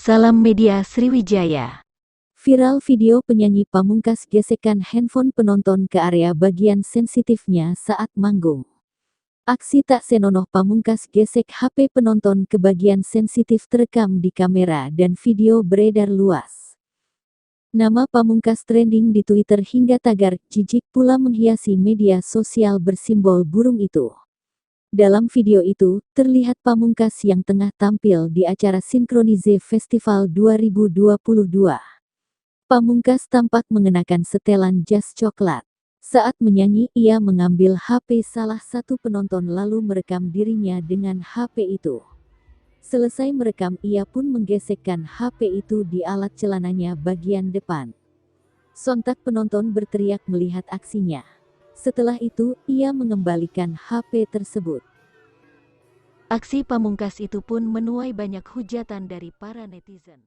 Salam Media Sriwijaya. Viral video penyanyi Pamungkas gesekan handphone penonton ke area bagian sensitifnya saat manggung. Aksi tak senonoh Pamungkas gesek HP penonton ke bagian sensitif terekam di kamera dan video beredar luas. Nama Pamungkas trending di Twitter hingga tagar jijik pula menghiasi media sosial bersimbol burung itu. Dalam video itu, terlihat Pamungkas yang tengah tampil di acara Synchronize Festival 2022. Pamungkas tampak mengenakan setelan jas coklat. Saat menyanyi, ia mengambil HP salah satu penonton lalu merekam dirinya dengan HP itu. Selesai merekam, ia pun menggesekkan HP itu di alat celananya bagian depan. Sontak penonton berteriak melihat aksinya. Setelah itu, ia mengembalikan HP tersebut. Aksi Pamungkas itu pun menuai banyak hujatan dari para netizen.